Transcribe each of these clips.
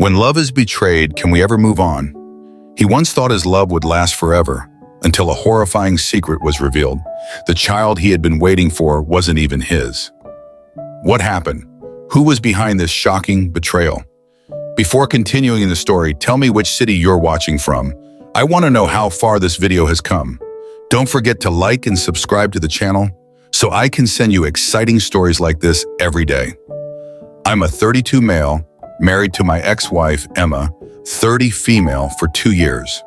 When love is betrayed, can we ever move on? He once thought his love would last forever, until a horrifying secret was revealed. The child he had been waiting for wasn't even his. What happened? Who was behind this shocking betrayal? Before continuing the story, tell me which city you're watching from. I want to know how far this video has come. Don't forget to like and subscribe to the channel so I can send you exciting stories like this every day. I'm a 32 male, married to my ex-wife, Emma, 30 female for 2 years.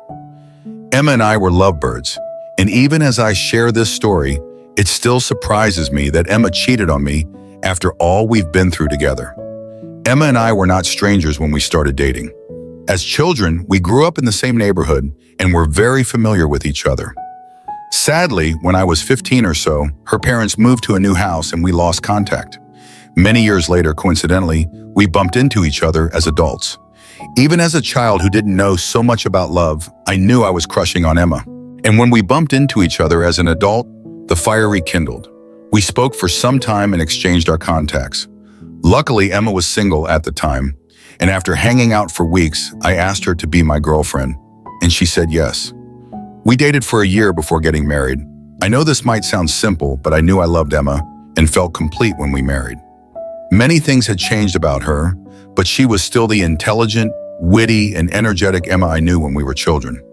Emma and I were lovebirds, and even as I share this story, it still surprises me that Emma cheated on me after all we've been through together. Emma and I were not strangers when we started dating. As children, we grew up in the same neighborhood and were very familiar with each other. Sadly, when I was 15 or so, her parents moved to a new house and we lost contact. Many years later, coincidentally, we bumped into each other as adults. Even as a child who didn't know so much about love, I knew I was crushing on Emma. And when we bumped into each other as an adult, the fire rekindled. We spoke for some time and exchanged our contacts. Luckily, Emma was single at the time, and after hanging out for weeks, I asked her to be my girlfriend, and she said yes. We dated for a year before getting married. I know this might sound simple, but I knew I loved Emma and felt complete when we married. Many things had changed about her, but she was still the intelligent, witty, and energetic Emma I knew when we were children.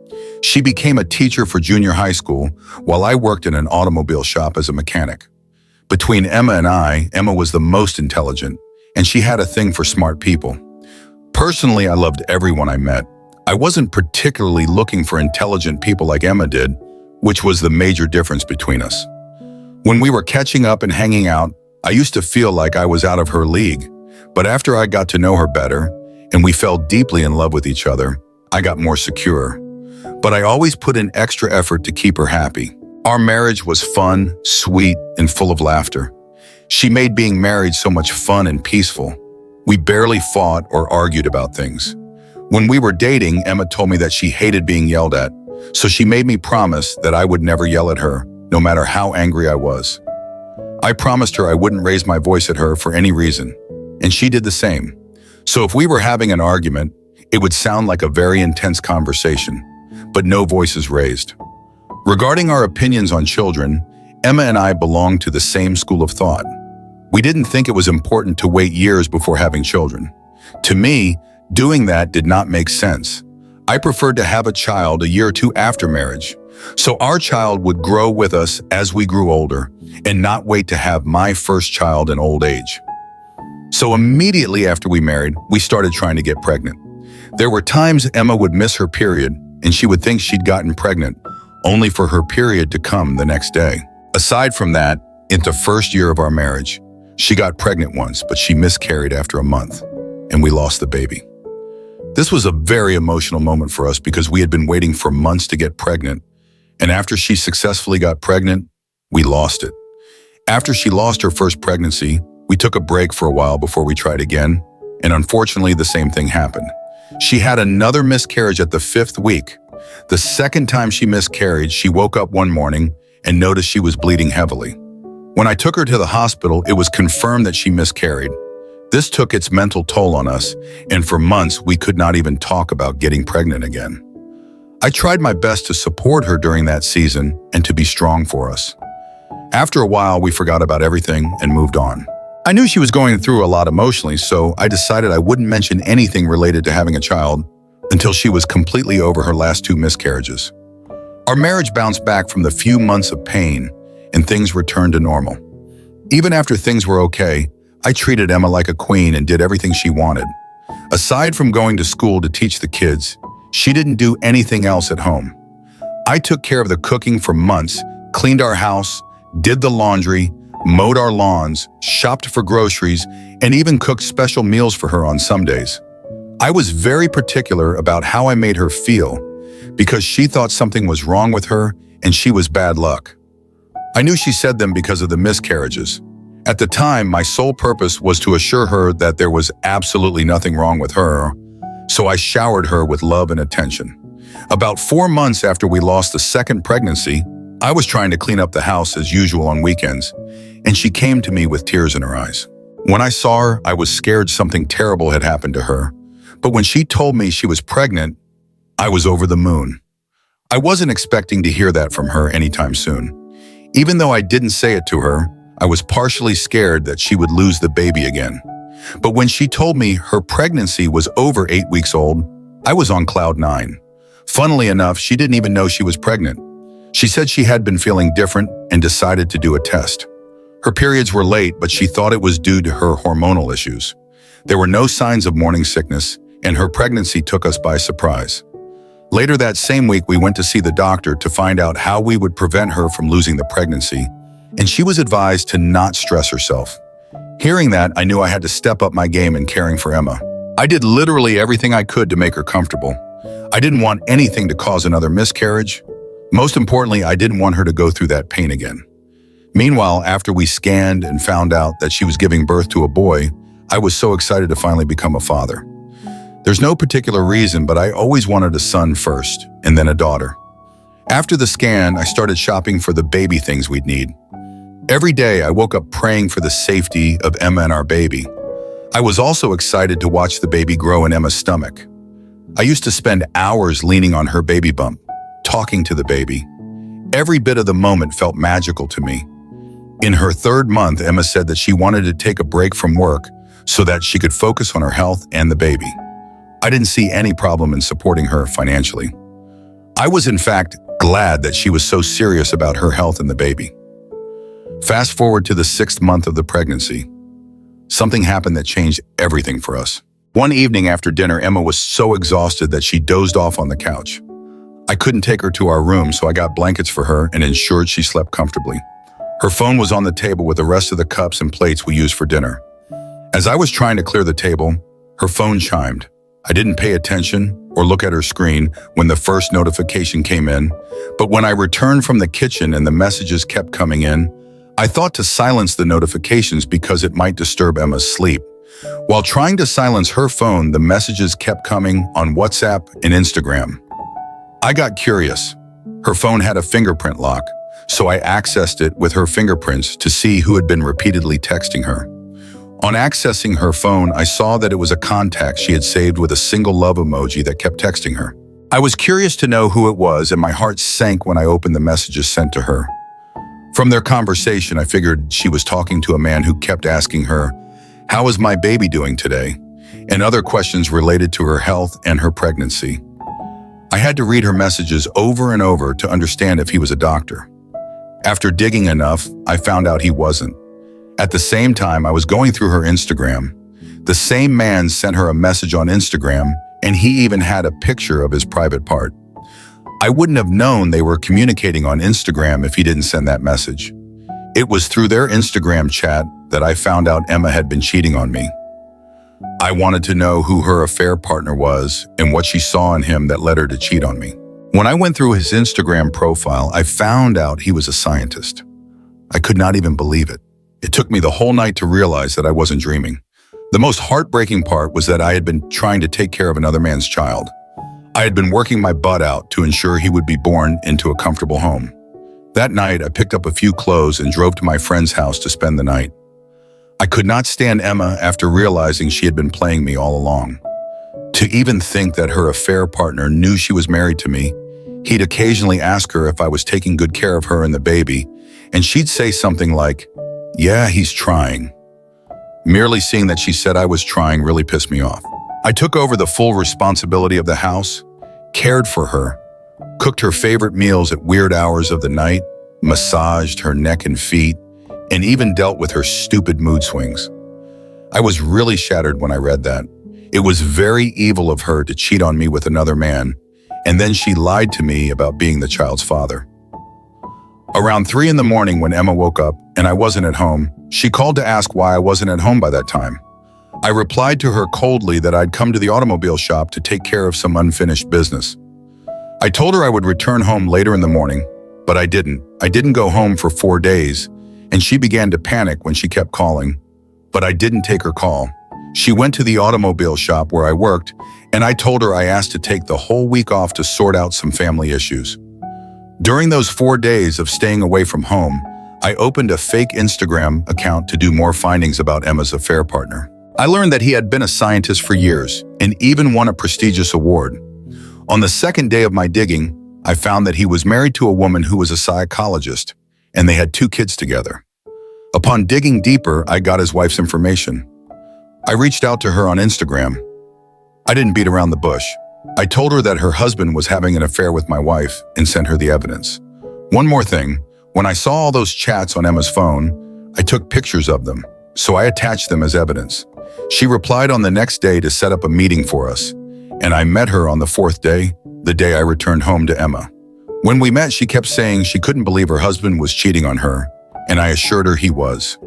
She became a teacher for junior high school while I worked in an automobile shop as a mechanic. Between Emma and I, Emma was the most intelligent, and she had a thing for smart people. Personally, I loved everyone I met. I wasn't particularly looking for intelligent people like Emma did, which was the major difference between us. When we were catching up and hanging out, I used to feel like I was out of her league, but after I got to know her better and we fell deeply in love with each other, I got more secure. But I always put in extra effort to keep her happy. Our marriage was fun, sweet, and full of laughter. She made being married so much fun and peaceful. We barely fought or argued about things. When we were dating, Emma told me that she hated being yelled at, so she made me promise that I would never yell at her, no matter how angry I was. I promised her I wouldn't raise my voice at her for any reason, and she did the same. So if we were having an argument, it would sound like a very intense conversation, but no voices raised. Regarding our opinions on children, Emma and I belonged to the same school of thought. We didn't think it was important to wait years before having children. To me, doing that did not make sense. I preferred to have a child a year or two after marriage, so our child would grow with us as we grew older and not wait to have my first child in old age. So immediately after we married, we started trying to get pregnant. There were times Emma would miss her period and she would think she'd gotten pregnant, only for her period to come the next day. Aside from that, in the first year of our marriage, she got pregnant once, but she miscarried after a month, and we lost the baby. This was a very emotional moment for us because we had been waiting for months to get pregnant, and after she successfully got pregnant, we lost it. After she lost her first pregnancy, we took a break for a while before we tried again, and unfortunately the same thing happened. She had another miscarriage at the 5th week. The second time she miscarried, she woke up one morning and noticed she was bleeding heavily. When I took her to the hospital, it was confirmed that she miscarried. This took its mental toll on us, and for months we could not even talk about getting pregnant again. I tried my best to support her during that season and to be strong for us. After a while, we forgot about everything and moved on. I knew she was going through a lot emotionally, so I decided I wouldn't mention anything related to having a child until she was completely over her last 2 miscarriages. Our marriage bounced back from the few months of pain, and things returned to normal. Even after things were okay, I treated Emma like a queen and did everything she wanted. Aside from going to school to teach the kids, she didn't do anything else at home. I took care of the cooking for months, cleaned our house, did the laundry, mowed our lawns, shopped for groceries, and even cooked special meals for her on some days. I was very particular about how I made her feel because she thought something was wrong with her and she was bad luck. I knew she said them because of the miscarriages. At the time, my sole purpose was to assure her that there was absolutely nothing wrong with her, so I showered her with love and attention. About 4 months after we lost the second pregnancy, I was trying to clean up the house as usual on weekends, and she came to me with tears in her eyes. When I saw her, I was scared something terrible had happened to her, But when she told me she was pregnant, I was over the moon. I wasn't expecting to hear that from her anytime soon. Even though I didn't say it to her, I was partially scared that she would lose the baby again. But when she told me her pregnancy was over 8 weeks old, I was on cloud 9. Funnily enough, she didn't even know she was pregnant. She said she had been feeling different and decided to do a test. Her periods were late, but she thought it was due to her hormonal issues. There were no signs of morning sickness, and her pregnancy took us by surprise. Later that same week, we went to see the doctor to find out how we would prevent her from losing the pregnancy, and she was advised to not stress herself. Hearing that, I knew I had to step up my game in caring for Emma. I did literally everything I could to make her comfortable. I didn't want anything to cause another miscarriage. Most importantly, I didn't want her to go through that pain again. Meanwhile, after we scanned and found out that she was giving birth to a boy, I was so excited to finally become a father. There's no particular reason, but I always wanted a son first, and then a daughter. After the scan, I started shopping for the baby things we'd need. Every day, I woke up praying for the safety of Emma and our baby. I was also excited to watch the baby grow in Emma's stomach. I used to spend hours leaning on her baby bump, talking to the baby. Every bit of the moment felt magical to me. In her 3rd month, Emma said that she wanted to take a break from work so that she could focus on her health and the baby. I didn't see any problem in supporting her financially. I was, in fact, glad that she was so serious about her health and the baby. Fast forward to the 6th month of the pregnancy. Something happened that changed everything for us. One evening after dinner, Emma was so exhausted that she dozed off on the couch. I couldn't take her to our room, so I got blankets for her and ensured she slept comfortably. Her phone was on the table with the rest of the cups and plates we used for dinner. As I was trying to clear the table, her phone chimed. I didn't pay attention or look at her screen when the first notification came in, but when I returned from the kitchen and the messages kept coming in, I thought to silence the notifications because it might disturb Emma's sleep. While trying to silence her phone, the messages kept coming on WhatsApp and Instagram. I got curious. Her phone had a fingerprint lock, so I accessed it with her fingerprints to see who had been repeatedly texting her. On accessing her phone, I saw that it was a contact she had saved with a single love emoji that kept texting her. I was curious to know who it was, and my heart sank when I opened the messages sent to her. From their conversation, I figured she was talking to a man who kept asking her, "How is my baby doing today?" and other questions related to her health and her pregnancy. I had to read her messages over and over to understand if he was a doctor. After digging enough, I found out he wasn't. At the same time, I was going through her Instagram. The same man sent her a message on Instagram, and he even had a picture of his private part. I wouldn't have known they were communicating on Instagram if he didn't send that message. It was through their Instagram chat that I found out Emma had been cheating on me. I wanted to know who her affair partner was and what she saw in him that led her to cheat on me. When I went through his Instagram profile, I found out he was a scientist. I could not even believe it. It took me the whole night to realize that I wasn't dreaming. The most heartbreaking part was that I had been trying to take care of another man's child. I had been working my butt out to ensure he would be born into a comfortable home. That night, I picked up a few clothes and drove to my friend's house to spend the night. I could not stand Emma after realizing she had been playing me all along. To even think that her affair partner knew she was married to me, he'd occasionally ask her if I was taking good care of her and the baby, and she'd say something like, "Yeah, he's trying." Merely seeing that she said I was trying really pissed me off. I took over the full responsibility of the house, cared for her, cooked her favorite meals at weird hours of the night, massaged her neck and feet, and even dealt with her stupid mood swings. I was really shattered when I read that. It was very evil of her to cheat on me with another man, and then she lied to me about being the child's father. Around 3 in the morning when Emma woke up and I wasn't at home, she called to ask why I wasn't at home by that time. I replied to her coldly that I'd come to the automobile shop to take care of some unfinished business. I told her I would return home later in the morning, but I didn't. I didn't go home for 4 days, and she began to panic when she kept calling, but I didn't take her call. She went to the automobile shop where I worked, and I told her I asked to take the whole week off to sort out some family issues. During those 4 days of staying away from home, I opened a fake Instagram account to do more findings about Emma's affair partner. I learned that he had been a scientist for years and even won a prestigious award. On the second day of my digging, I found that he was married to a woman who was a psychologist, and they had 2 kids together. Upon digging deeper, I got his wife's information. I reached out to her on Instagram. I didn't beat around the bush. I told her that her husband was having an affair with my wife and sent her the evidence. One more thing, when I saw all those chats on Emma's phone, I took pictures of them, so I attached them as evidence. She replied on the next day to set up a meeting for us, and I met her on the 4th day, the day I returned home to Emma. When we met, she kept saying she couldn't believe her husband was cheating on her, and I assured her he was.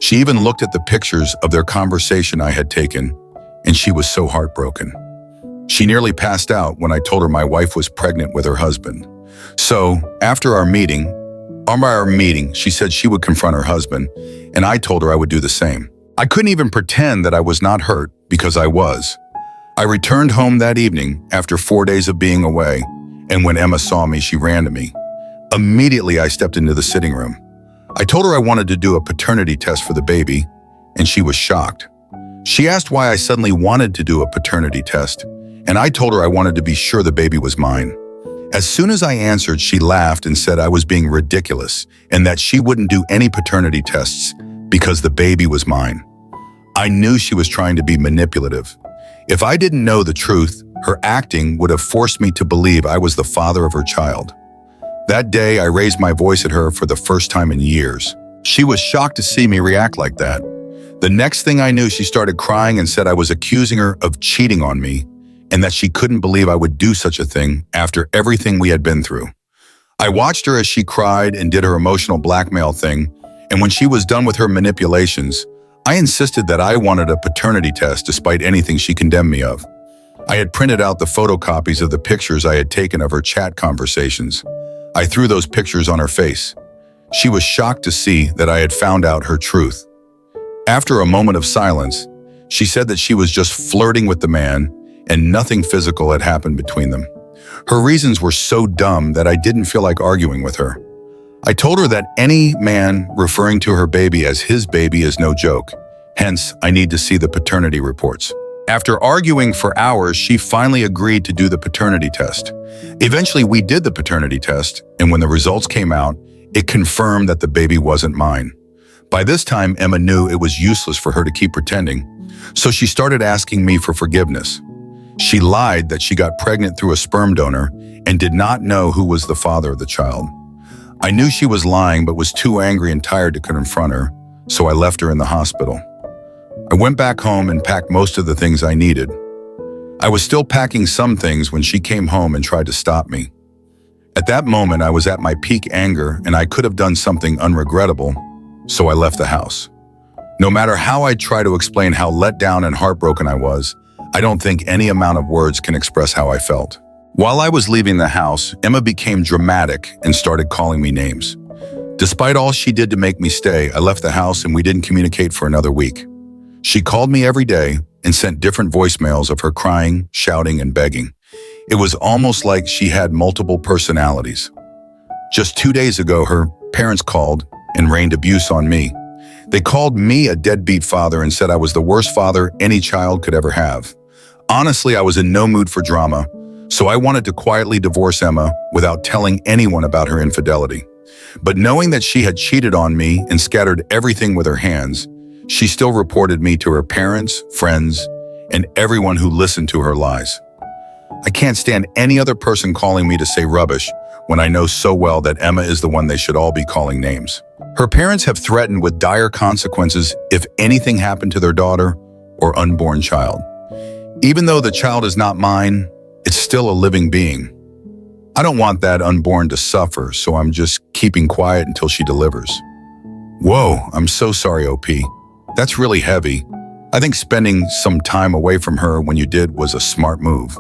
She even looked at the pictures of their conversation I had taken, and she was so heartbroken. She nearly passed out when I told her my wife was pregnant with her husband. So, after our meeting, she said she would confront her husband, and I told her I would do the same. I couldn't even pretend that I was not hurt, because I was. I returned home that evening after 4 days of being away, and when Emma saw me, she ran to me. Immediately, I stepped into the sitting room. I told her I wanted to do a paternity test for the baby, and she was shocked. She asked why I suddenly wanted to do a paternity test, and I told her I wanted to be sure the baby was mine. As soon as I answered, she laughed and said I was being ridiculous and that she wouldn't do any paternity tests because the baby was mine. I knew she was trying to be manipulative. If I didn't know the truth, her acting would have forced me to believe I was the father of her child. That day, I raised my voice at her for the first time in years. She was shocked to see me react like that. The next thing I knew, she started crying and said I was accusing her of cheating on me and that she couldn't believe I would do such a thing after everything we had been through. I watched her as she cried and did her emotional blackmail thing, and when she was done with her manipulations, I insisted that I wanted a paternity test despite anything she condemned me of. I had printed out the photocopies of the pictures I had taken of her chat conversations. I threw those pictures on her face. She was shocked to see that I had found out her truth. After a moment of silence, she said that she was just flirting with the man and nothing physical had happened between them. Her reasons were so dumb that I didn't feel like arguing with her. I told her that any man referring to her baby as his baby is no joke. Hence, I need to see the paternity reports. After arguing for hours, she finally agreed to do the paternity test. Eventually, we did the paternity test, and when the results came out, it confirmed that the baby wasn't mine. By this time, Emma knew it was useless for her to keep pretending, so she started asking me for forgiveness. She lied that she got pregnant through a sperm donor and did not know who was the father of the child. I knew she was lying but was too angry and tired to confront her, so I left her in the hospital. I went back home and packed most of the things I needed. I was still packing some things when she came home and tried to stop me. At that moment, I was at my peak anger and I could have done something unregrettable, so I left the house. No matter how I try to explain how let down and heartbroken I was, I don't think any amount of words can express how I felt. While I was leaving the house, Emma became dramatic and started calling me names. Despite all she did to make me stay, I left the house and we didn't communicate for another week. She called me every day and sent different voicemails of her crying, shouting, and begging. It was almost like she had multiple personalities. Just 2 days ago, her parents called and rained abuse on me. They called me a deadbeat father and said I was the worst father any child could ever have. Honestly, I was in no mood for drama, so I wanted to quietly divorce Emma without telling anyone about her infidelity. But knowing that she had cheated on me and scattered everything with her hands, she still reported me to her parents, friends, and everyone who listened to her lies. I can't stand any other person calling me to say rubbish when I know so well that Emma is the one they should all be calling names. Her parents have threatened with dire consequences if anything happened to their daughter or unborn child. Even though the child is not mine, it's still a living being. I don't want that unborn to suffer, so I'm just keeping quiet until she delivers. Whoa, I'm so sorry, OP. That's really heavy. I think spending some time away from her when you did was a smart move.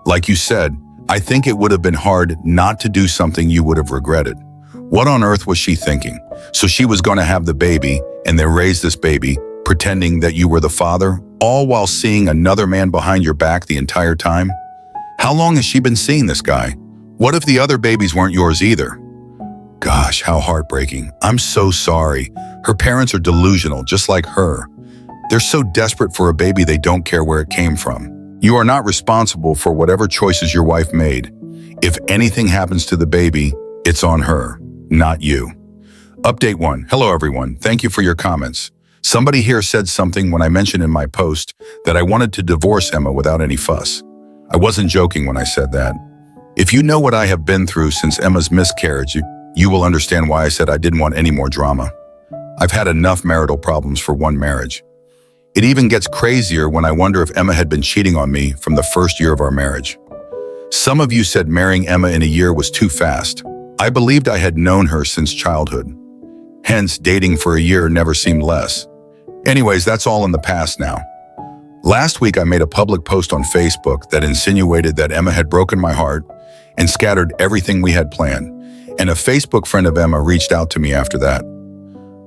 Like you said, I think it would have been hard not to do something you would have regretted. What on earth was she thinking? So she was going to have the baby and then raise this baby, pretending that you were the father, all while seeing another man behind your back the entire time? How long has she been seeing this guy? What if the other babies weren't yours either? Gosh, how heartbreaking. I'm so sorry. Her parents are delusional, just like her. They're so desperate for a baby they don't care where it came from. You are not responsible for whatever choices your wife made. If anything happens to the baby, it's on her, not you. Update 1. Hello everyone, thank you for your comments. Somebody here said something when I mentioned in my post that I wanted to divorce Emma without any fuss. I wasn't joking when I said that. If you know what I have been through since Emma's miscarriage, you will understand why I said I didn't want any more drama. I've had enough marital problems for one marriage. It even gets crazier when I wonder if Emma had been cheating on me from the first year of our marriage. Some of you said marrying Emma in a year was too fast. I believed I had known her since childhood. Hence, dating for a year never seemed less. Anyways, that's all in the past now. Last week, I made a public post on Facebook that insinuated that Emma had broken my heart and scattered everything we had planned, and a Facebook friend of Emma reached out to me after that.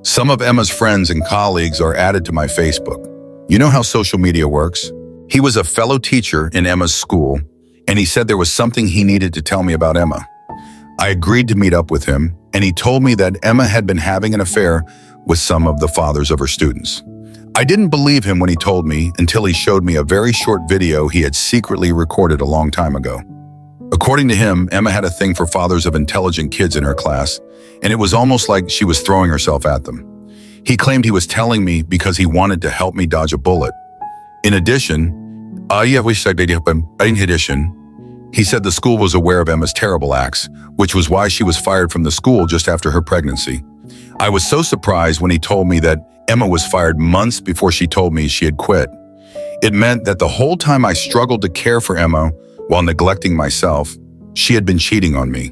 Some of Emma's friends and colleagues are added to my Facebook. You know how social media works? He was a fellow teacher in Emma's school, and he said there was something he needed to tell me about Emma. I agreed to meet up with him, and he told me that Emma had been having an affair with some of the fathers of her students. I didn't believe him when he told me until he showed me a very short video he had secretly recorded a long time ago. According to him, Emma had a thing for fathers of intelligent kids in her class, and it was almost like she was throwing herself at them. He claimed he was telling me because he wanted to help me dodge a bullet. In addition, he said the school was aware of Emma's terrible acts, which was why she was fired from the school just after her pregnancy. I was so surprised when he told me that Emma was fired months before she told me she had quit. It meant that the whole time I struggled to care for Emma while neglecting myself, she had been cheating on me.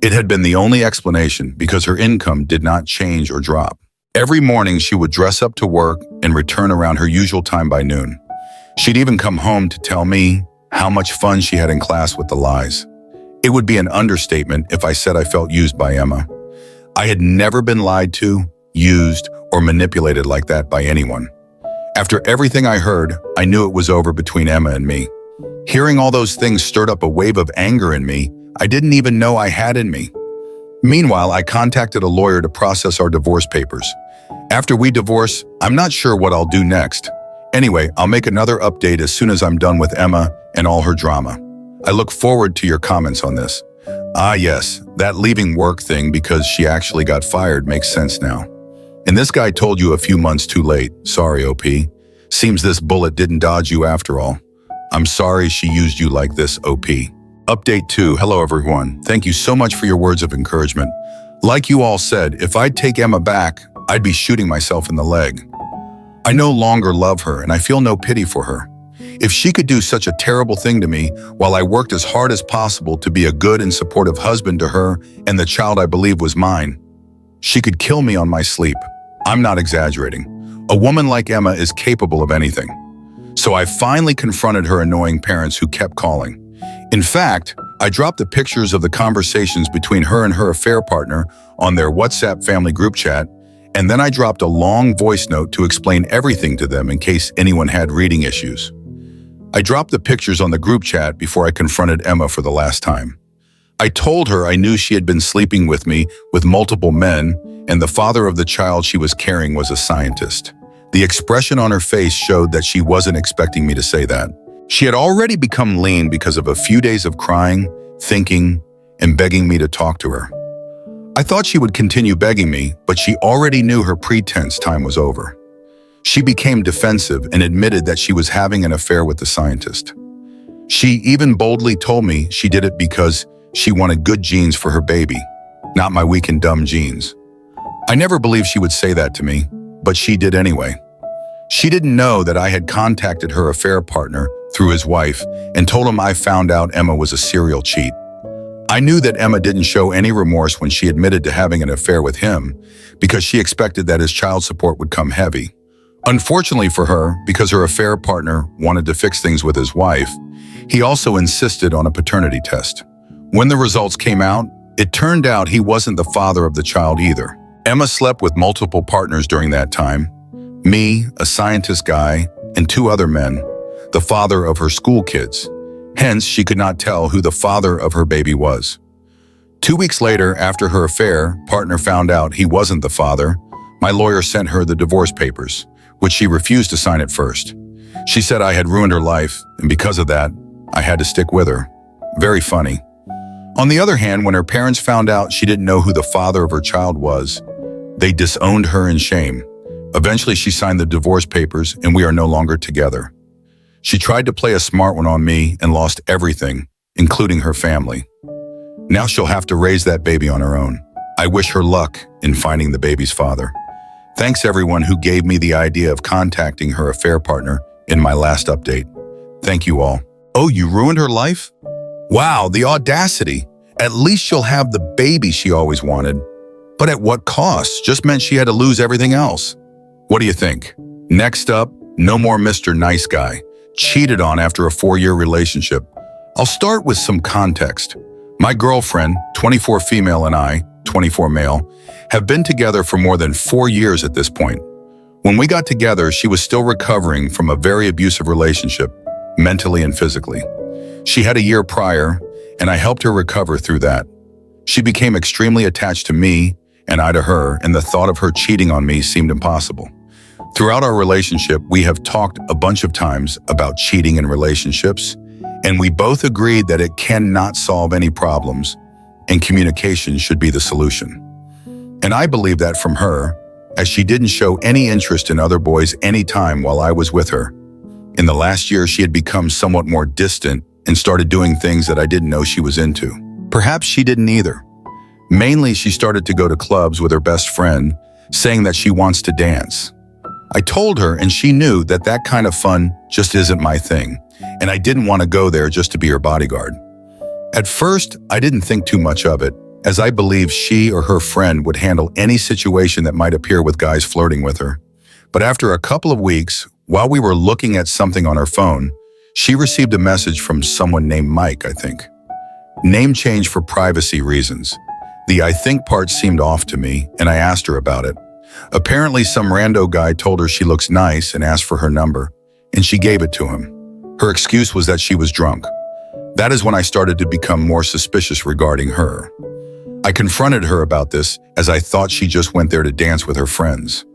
It had been the only explanation because her income did not change or drop. Every morning she would dress up to work and return around her usual time by noon. She'd even come home to tell me how much fun she had in class with the lies. It would be an understatement if I said I felt used by Emma. I had never been lied to, used, or manipulated like that by anyone. After everything I heard, I knew it was over between Emma and me. Hearing all those things stirred up a wave of anger in me I didn't even know I had in me. Meanwhile, I contacted a lawyer to process our divorce papers. After we divorce, I'm not sure what I'll do next. Anyway, I'll make another update as soon as I'm done with Emma and all her drama. I look forward to your comments on this. Ah yes, that leaving work thing because she actually got fired makes sense now. And this guy told you a few months too late. Sorry, OP. Seems this bullet didn't dodge you after all. I'm sorry she used you like this, OP. Update 2. Hello everyone. Thank you so much for your words of encouragement. Like you all said, if I'd take Emma back, I'd be shooting myself in the leg. I no longer love her and I feel no pity for her. If she could do such a terrible thing to me while I worked as hard as possible to be a good and supportive husband to her and the child I believe was mine, she could kill me on my sleep. I'm not exaggerating. A woman like Emma is capable of anything. So I finally confronted her annoying parents who kept calling. In fact, I dropped the pictures of the conversations between her and her affair partner on their WhatsApp family group chat, and then I dropped a long voice note to explain everything to them in case anyone had reading issues. I dropped the pictures on the group chat before I confronted Emma for the last time. I told her I knew she had been sleeping with me with multiple men, and the father of the child she was carrying was a scientist. The expression on her face showed that she wasn't expecting me to say that. She had already become lean because of a few days of crying, thinking, and begging me to talk to her. I thought she would continue begging me, but she already knew her pretense time was over. She became defensive and admitted that she was having an affair with the scientist. She even boldly told me she did it because she wanted good genes for her baby, not my weak and dumb genes. I never believed she would say that to me, but she did anyway. She didn't know that I had contacted her affair partner through his wife and told him I found out Emma was a serial cheat. I knew that Emma didn't show any remorse when she admitted to having an affair with him because she expected that his child support would come heavy. Unfortunately for her, because her affair partner wanted to fix things with his wife, he also insisted on a paternity test. When the results came out, it turned out he wasn't the father of the child either. Emma slept with multiple partners during that time, me, a scientist guy, and 2 other men, the father of her school kids. Hence, she could not tell who the father of her baby was. 2 weeks later, after her affair partner found out he wasn't the father, my lawyer sent her the divorce papers, which she refused to sign at first. She said I had ruined her life, and because of that, I had to stick with her. Very funny. On the other hand, when her parents found out she didn't know who the father of her child was, they disowned her in shame. Eventually, she signed the divorce papers, and we are no longer together. She tried to play a smart one on me and lost everything, including her family. Now she'll have to raise that baby on her own. I wish her luck in finding the baby's father. Thanks everyone who gave me the idea of contacting her affair partner in my last update. Thank you all. Oh, you ruined her life? Wow, the audacity. At least she'll have the baby she always wanted. But at what cost? Just meant she had to lose everything else. What do you think? Next up, no more Mr. Nice Guy. Cheated on after a 4-year relationship. I'll start with some context. My girlfriend, 24 female, and I, 24 male, have been together for more than 4 years at this point. When we got together, she was still recovering from a very abusive relationship, mentally and physically. She had a year prior, and I helped her recover through that. She became extremely attached to me, and I to her, and the thought of her cheating on me seemed impossible. Throughout our relationship, we have talked a bunch of times about cheating in relationships, and we both agreed that it cannot solve any problems, and communication should be the solution. And I believe that from her, as she didn't show any interest in other boys any time while I was with her. In the last year, she had become somewhat more distant and started doing things that I didn't know she was into. Perhaps she didn't either. Mainly, she started to go to clubs with her best friend, saying that she wants to dance. I told her, and she knew that that kind of fun just isn't my thing, and I didn't want to go there just to be her bodyguard. At first, I didn't think too much of it, as I believed she or her friend would handle any situation that might appear with guys flirting with her. But after a couple of weeks, while we were looking at something on her phone, she received a message from someone named Mike, I think. Name change for privacy reasons. The I think part seemed off to me, and I asked her about it. Apparently, some rando guy told her she looks nice and asked for her number, and she gave it to him. Her excuse was that she was drunk. That is when I started to become more suspicious regarding her. I confronted her about this, as I thought she just went there to dance with her friends.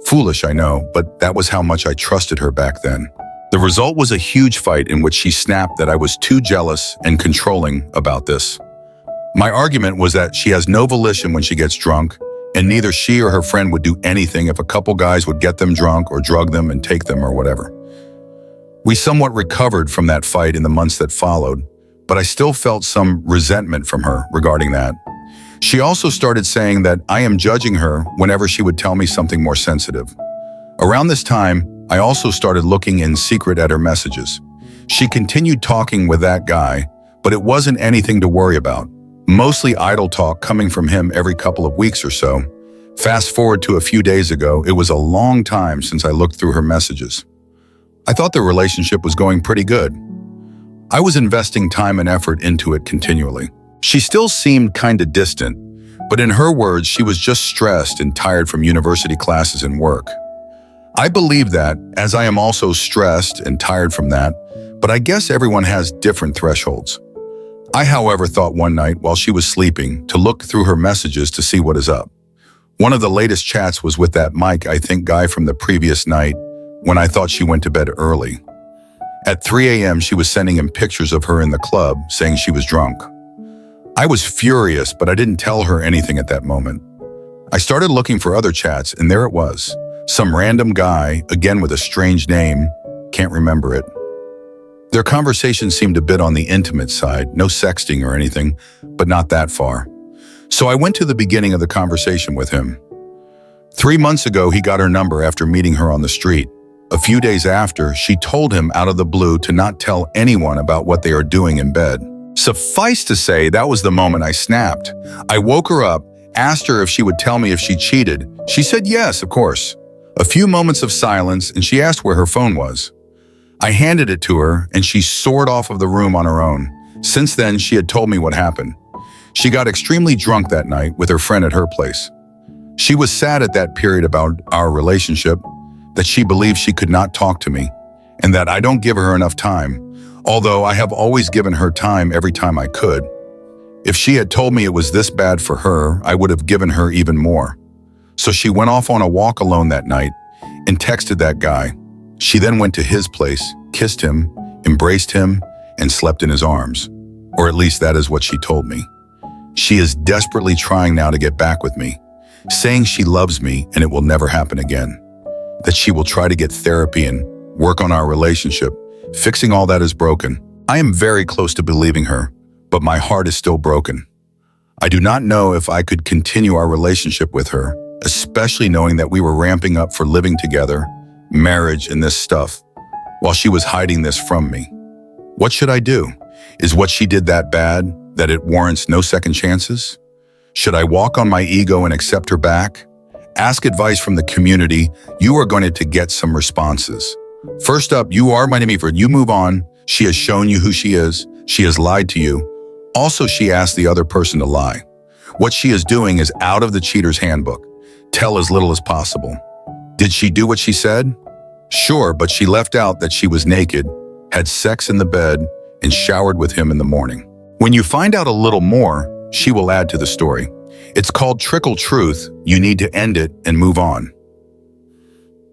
Foolish, I know, but that was how much I trusted her back then. The result was a huge fight in which she snapped that I was too jealous and controlling about this. My argument was that she has no volition when she gets drunk, and neither she or her friend would do anything if a couple guys would get them drunk or drug them and take them or whatever. We somewhat recovered from that fight in the months that followed, but I still felt some resentment from her regarding that. She also started saying that I am judging her whenever she would tell me something more sensitive. Around this time, I also started looking in secret at her messages. She continued talking with that guy, but it wasn't anything to worry about. Mostly idle talk coming from him every couple of weeks or so. Fast forward to a few days ago, it was a long time since I looked through her messages. I thought the relationship was going pretty good. I was investing time and effort into it continually. She still seemed kinda distant, but in her words, she was just stressed and tired from university classes and work. I believe that, as I am also stressed and tired from that, but I guess everyone has different thresholds. I, however, thought one night while she was sleeping to look through her messages to see what is up. One of the latest chats was with that Mike, I think, guy from the previous night when I thought she went to bed early. At 3 a.m., she was sending him pictures of her in the club, saying she was drunk. I was furious, but I didn't tell her anything at that moment. I started looking for other chats, and there it was. Some random guy, again with a strange name, can't remember it. Their conversation seemed a bit on the intimate side, no sexting or anything, but not that far. So I went to the beginning of the conversation with him. 3 months ago, he got her number after meeting her on the street. A few days after, she told him out of the blue to not tell anyone about what they are doing in bed. Suffice to say, that was the moment I snapped. I woke her up, asked her if she would tell me if she cheated. She said yes, of course. A few moments of silence, and she asked where her phone was. I handed it to her, and she soared off of the room on her own. Since then, she had told me what happened. She got extremely drunk that night with her friend at her place. She was sad at that period about our relationship, that she believed she could not talk to me, and that I don't give her enough time, although I have always given her time every time I could. If she had told me it was this bad for her, I would have given her even more. So she went off on a walk alone that night, and texted that guy. She then went to his place, kissed him, embraced him, and slept in his arms. Or at least that is what she told me. She is desperately trying now to get back with me, saying she loves me and it will never happen again. That she will try to get therapy and work on our relationship, fixing all that is broken. I am very close to believing her, but my heart is still broken. I do not know if I could continue our relationship with her, especially knowing that we were ramping up for living together, marriage, and this stuff, while she was hiding this from me. What should I do? Is what she did that bad, that it warrants no second chances? Should I walk on my ego and accept her back? Ask advice from the community. You are going to get some responses. First up, you are my enemy. You move on. She has shown you who she is. She has lied to you. Also, she asked the other person to lie. What she is doing is out of the cheater's handbook. Tell as little as possible. Did she do what she said? Sure, but she left out that she was naked, had sex in the bed, and showered with him in the morning. When you find out a little more, she will add to the story. It's called Trickle Truth. You need to end it and move on.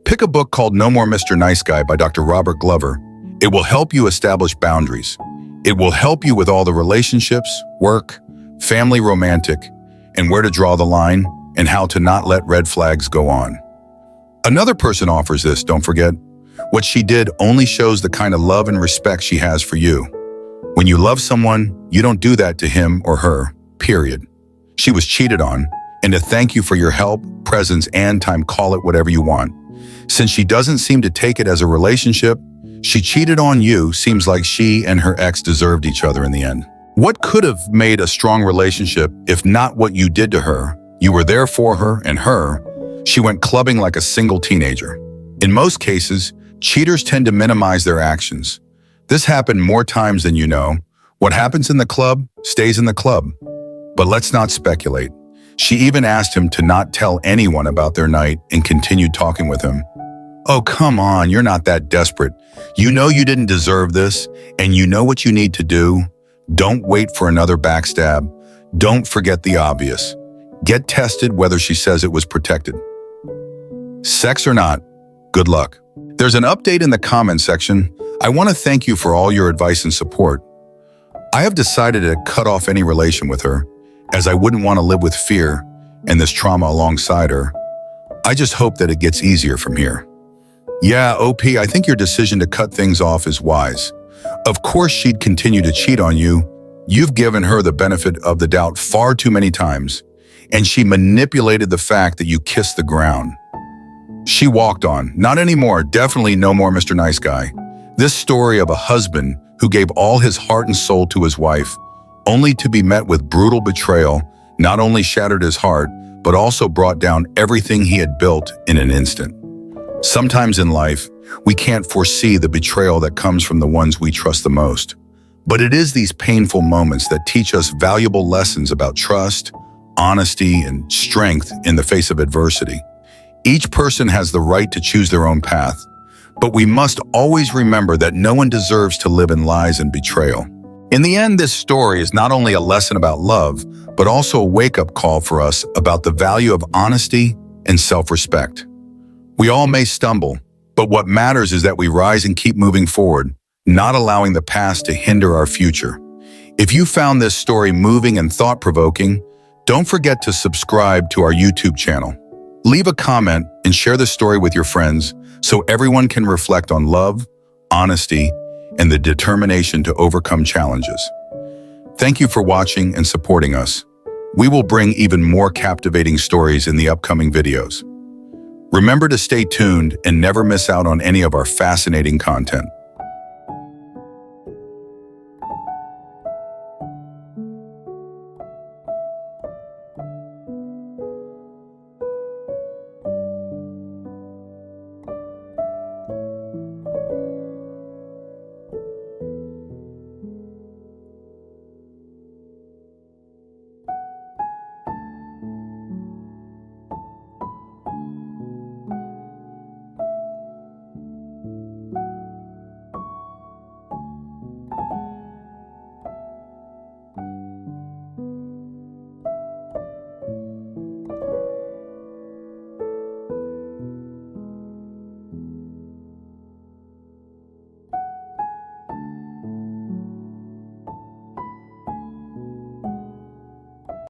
Pick a book called No More Mr. Nice Guy by Dr. Robert Glover. It will help you establish boundaries. It will help you with all the relationships, work, family, romantic, and where to draw the line and how to not let red flags go on. Another person offers this, don't forget. What she did only shows the kind of love and respect she has for you. When you love someone, you don't do that to him or her, period. She was cheated on, and to thank you for your help, presence, and time, call it whatever you want. Since she doesn't seem to take it as a relationship, she cheated on you. Seems like she and her ex deserved each other in the end. What could have made a strong relationship if not what you did to her? You were there for her and her. She went clubbing like a single teenager. In most cases, cheaters tend to minimize their actions. This happened more times than you know. What happens in the club stays in the club. But let's not speculate. She even asked him to not tell anyone about their night and continued talking with him. Oh, come on, you're not that desperate. You know you didn't deserve this, and you know what you need to do. Don't wait for another backstab. Don't forget the obvious. Get tested whether she says it was protected. Sex or not, good luck. There's an update in the comment section. I want to thank you for all your advice and support. I have decided to cut off any relation with her, as I wouldn't want to live with fear and this trauma alongside her. I just hope that it gets easier from here. Yeah, OP, I think your decision to cut things off is wise. Of course she'd continue to cheat on you. You've given her the benefit of the doubt far too many times, and she manipulated the fact that you kissed the ground. She walked on. Not anymore. Definitely no more Mr. Nice Guy. This story of a husband who gave all his heart and soul to his wife, only to be met with brutal betrayal, not only shattered his heart, but also brought down everything he had built in an instant. Sometimes in life, we can't foresee the betrayal that comes from the ones we trust the most. But it is these painful moments that teach us valuable lessons about trust, honesty, and strength in the face of adversity. Each person has the right to choose their own path, but we must always remember that no one deserves to live in lies and betrayal. In the end, this story is not only a lesson about love, but also a wake-up call for us about the value of honesty and self-respect. We all may stumble, but what matters is that we rise and keep moving forward, not allowing the past to hinder our future. If you found this story moving and thought-provoking, don't forget to subscribe to our YouTube channel. Leave a comment and share the story with your friends so everyone can reflect on love, honesty, and the determination to overcome challenges. Thank you for watching and supporting us. We will bring even more captivating stories in the upcoming videos. Remember to stay tuned and never miss out on any of our fascinating content.